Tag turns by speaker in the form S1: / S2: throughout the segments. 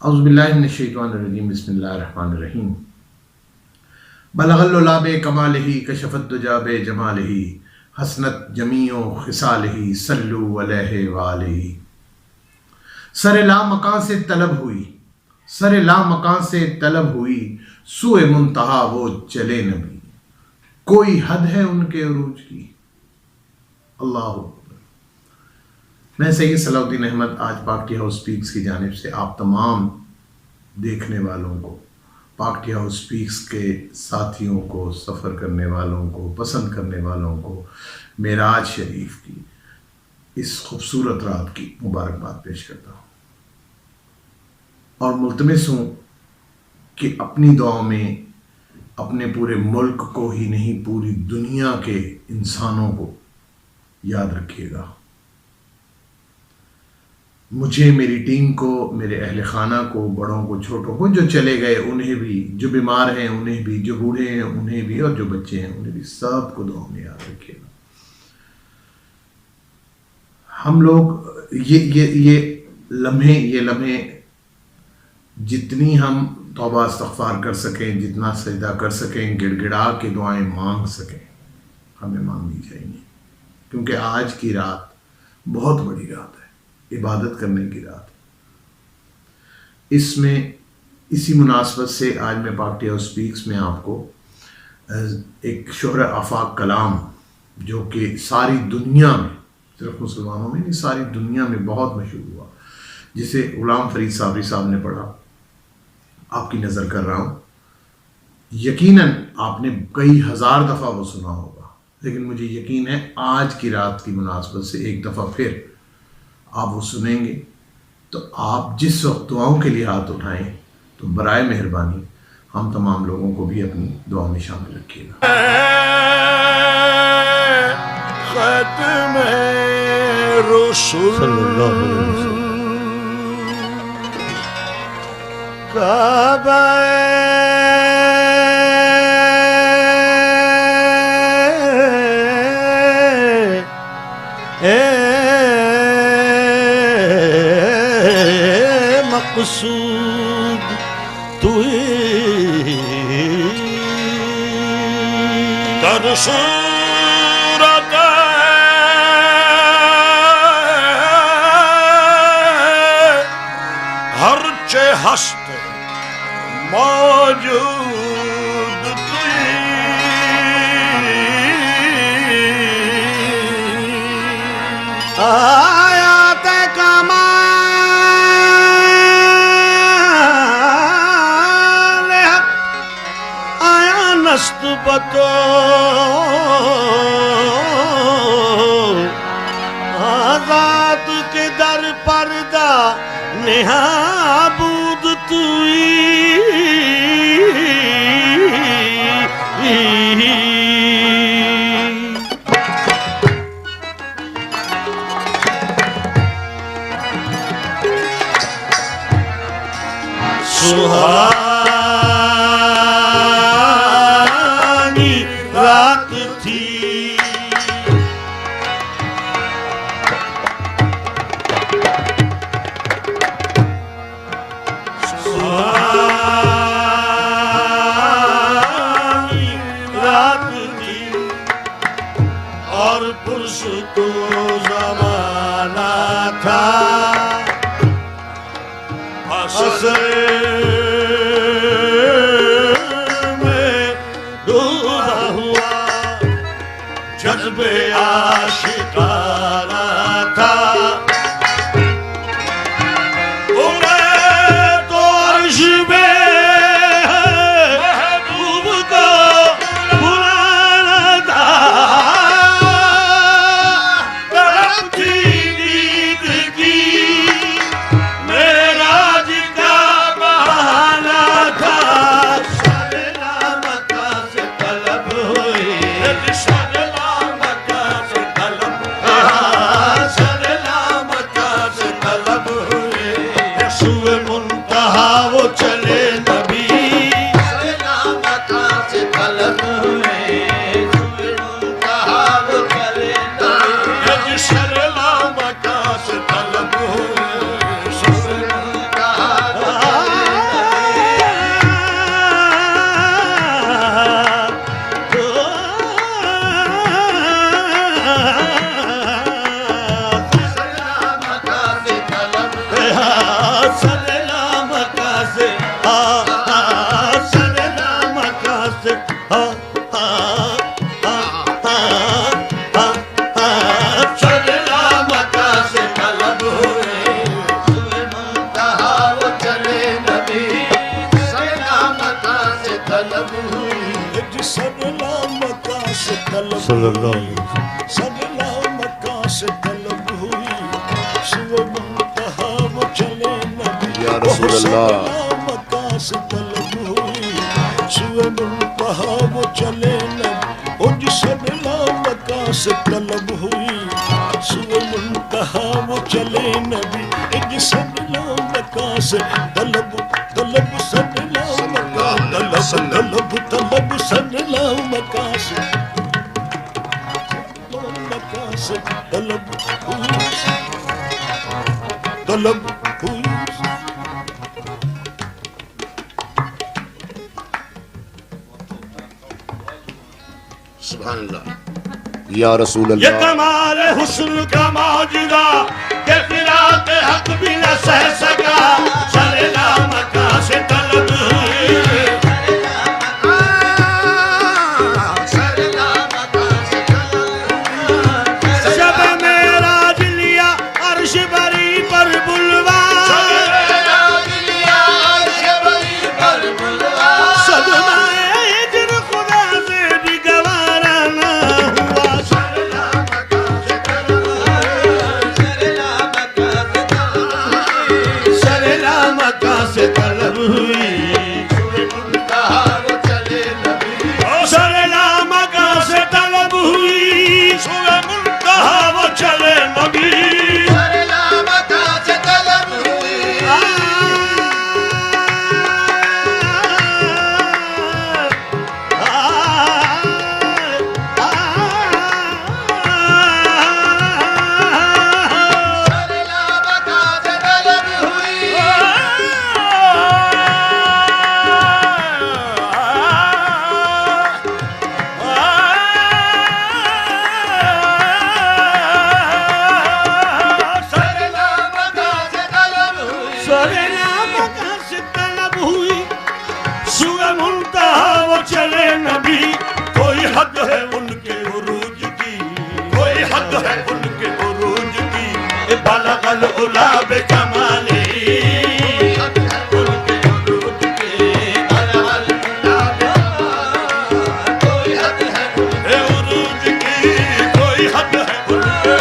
S1: اعوذ باللہ من الشیطان الرجیم بسم اللہ الرحمن الرحیم بلغ العلا بکمالہ کشف الدجی بجمالہ حسنت جمیع خصالہ صلوا علیہ وآلہ. سر لا مکان سے طلب ہوئی، سر لا مکان سے طلب ہوئی، سوئے منتہا وہ چلے نبی، کوئی حد ہے ان کے عروج کی. اللہ اکبر. میں سید صلاح الدین احمد آج پاک ٹی ہاؤس اسپیکس کی جانب سے آپ تمام دیکھنے والوں کو، پاک ٹی ہاؤس اسپیکس کے ساتھیوں کو، سفر کرنے والوں کو، پسند کرنے والوں کو معراج شریف کی اس خوبصورت رات کی مبارکباد پیش کرتا ہوں، اور ملتمس ہوں کہ اپنی دعاؤں میں اپنے پورے ملک کو ہی نہیں پوری دنیا کے انسانوں کو یاد رکھیے گا. مجھے، میری ٹیم کو، میرے اہل خانہ کو، بڑوں کو، چھوٹوں کو، جو چلے گئے انہیں بھی، جو بیمار ہیں انہیں بھی، جو بوڑھے ہیں انہیں بھی، اور جو بچے ہیں انہیں بھی، سب کو دعاؤں میں یاد رکھیے گا. ہم لوگ یہ لمحے جتنی ہم توبہ استغفار کر سکیں، جتنا سجدہ کر سکیں، گڑ گڑا کے دعائیں مانگ سکیں، ہمیں مانگنی چاہیے، کیونکہ آج کی رات بہت بڑی رات ہے، عبادت کرنے کی رات. اس میں اسی مناسبت سے آج میں پاک ٹی ہاؤس اسپیکس میں آپ کو ایک شہر آفاق کلام جو کہ ساری دنیا میں، صرف مسلمانوں میں نہیں، ساری دنیا میں بہت مشہور ہوا، جسے غلام فرید صابری صاحب نے پڑھا، آپ کی نظر کر رہا ہوں. یقیناً آپ نے کئی ہزار دفعہ وہ سنا ہوگا، لیکن مجھے یقین ہے آج کی رات کی مناسبت سے ایک دفعہ پھر آپ وہ سنیں گے. تو آپ جس وقت دعاؤں کے لیے ہاتھ اٹھائیں تو برائے مہربانی ہم تمام لوگوں کو بھی اپنی دعا میں شامل رکھیے گا.
S2: ختم رسول صلی اللہ علیہ وسلم کعبہ مقصود توئی در صورت ہر چه هست موجود توئی آیات کمال حق آیا نست بطور آزاد کے در پردہ نہا بود توئی سہانی رات تھی سہانی رات تھی اور پرستو زمانہ تھا عصر میں ڈوبا ہوا جذب عاشقانہ تھا. انہیں تو عرش میں محبوب کو بلانا تھا، طرف تھی دید کی معراج کا بہانہ تھا. سلامت سے طلب ہوئی، سلامت سے طلب صلی اللہ علیہ وسلم
S3: سگلا مکہ سے طلب ہوئی سوئے منتہا وہ چلے نبی
S4: یا رسول اللہ
S3: سگلا مکہ سے طلب ہوئی سوئے منتہا وہ چلے نبی او جی سگلا مکہ سے طلب ہوئی سوئے منتہا وہ چلے نبی جی سگلا مکہ سے طلب طلب سگلا مکہ طلب طلب سگلا مکہ سے طلب ہوئی طلب ہوئی
S4: سبحان اللہ یا رسول
S2: یہ
S4: اللہ
S2: کمال حسن کا معجزہ کہ فراق حق بھی نہ سہ سکا سرلا مکہ سے طلب ہوئی شب معراج لیا عرش بری پر بلوا صدمہ جن خدا سے بھی گوارا نہ ہوا سرلا مکہ سے طلب ہوئی سرلا مکہ سے طلب ہوئی سوئے منتہا وہ چلے نبی سرلا مکہ سے طلب ہوئی سوئے منتہا وہ چلے نبی کوئی حد ہے ان کے عروج کی کوئی حد ہے ان کے عروج کی بلغ العلا بکمالہ ان کے عروج کی بلغ العلا بکمالہ کوئی حد ہے ان کے عروج کی کوئی حد ہے ان کے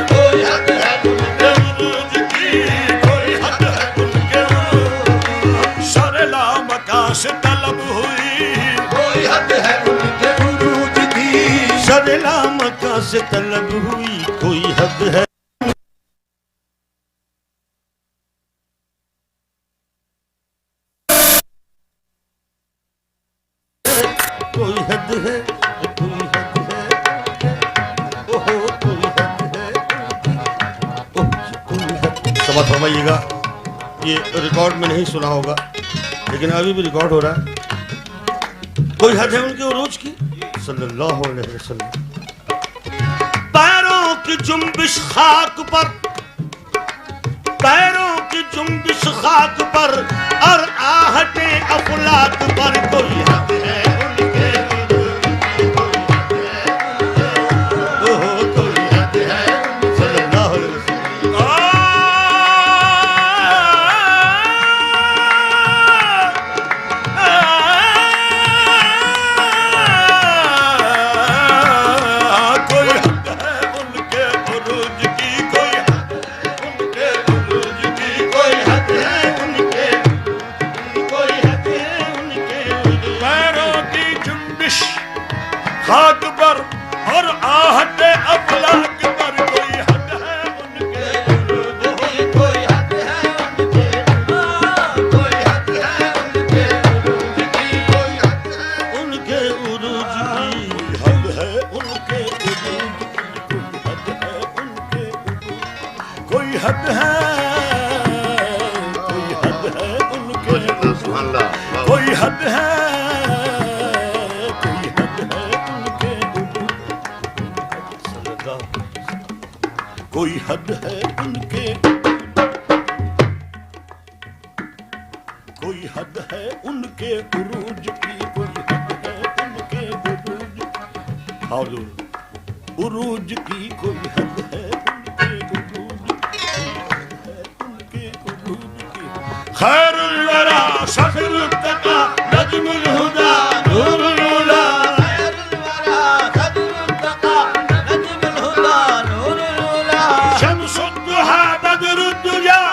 S2: کوئی حد ہے ان کے عروج کی کوئی حد ہے ان کے عروج سرلا مکہ سے طلب ہوئی کوئی حد ہے ان کے عروج کی سرلا مکہ سے طلب ہوئی کوئی حد ہے کوئی حد ہے کوئی حد ہے اوہ کوئی حد ہے اوہ کوئی حد سمجھ فرمائیے گا یہ ریکارڈ میں نہیں سنا ہوگا لیکن ابھی بھی ریکارڈ ہو رہا ہے کوئی حد ہے ان کے عروج کی صلی اللہ علیہ وسلم پیروں کی جنبش خاک پر پیروں کی جنبش خاک پر اور آہٹ افلاک پر کوئی حد ہے ان کے کوئی حد ہے صلی اللہ علیہ وسلم کوئی حد ہے ان کے عروج کی کوئی حد ہے ان کے عروج کی کوئی حد ہے ان کے کوئی حد ہے ان کے پیروں کی جنبش خاک پر اور آہٹ افلاک پر کوئی حد ہے ان کے عروج کی کوئی حد ہے ان کے کوئی حد ہے ان کے عروج کی کوئی حد ہے ان کے عروج کی
S3: حد ہے ان کے عروج کوئی حد ہے کوئی حد ہے ان کے
S4: سبحان اللہ
S3: کوئی حد ہے کوئی حد ہے ان کے کوئی حد ہے ان کے کوئی حد ہے ان کے عروج کی، کوئی حد ہے ان کے عروج کی، حضور عروج کی کوئی حد ہے ان کے عروج کی، ان کے عروج کی.
S2: خیر الورا شفر التقا نجم الہدا نور الولا.
S5: خیر الورا خدر التقا نجم الہدا نور الولا.
S2: شمس الضحى بدر الدجا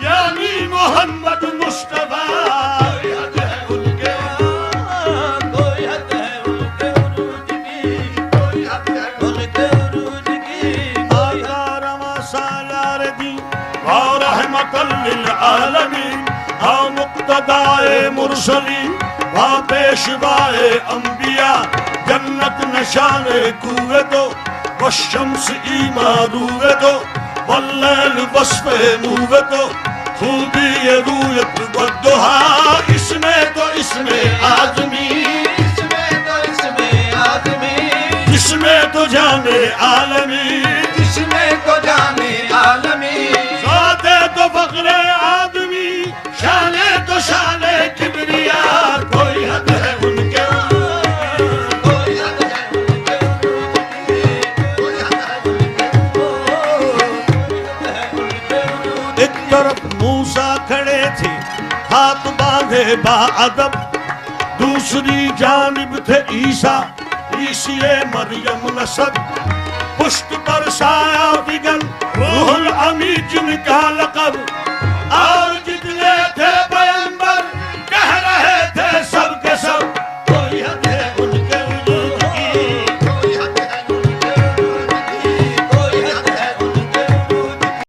S2: یعنی محمد مصطفیٰ.
S5: کوئی حد ہے ان کے عروج کی، کوئی حد ہے ان کے عروج کی، کوئی حد.
S2: آدار ما سالار دی ورحمت للعالمین مقتدائے مرسلین پیشوائے انبیاء جنت نشان کوے دو والشمس ایماروے دو واللیل وصف نوے دو خوبی رویت والدہا. اس میں تو اس میں آدمی،
S5: اس میں تو اس میں آدمی،
S2: اس میں تو جانے عالمی،
S5: اس میں تو جانے عالمی.
S2: ذات تو فخر آدمی، شان تو شان کبریا. کوئی حد ہے ان کے،
S5: کوئی حد ہے ان کے عروج کی، کوئی حد ہے ان کے عروج.
S2: ایک طرف موسیٰ کھڑے تھے ہاتھ باندھے با ادب، دوسری جانب تھے عیسیٰ عیسی مریم نسب. پشت پر سایہ دیگر روح العمی جن کا لقب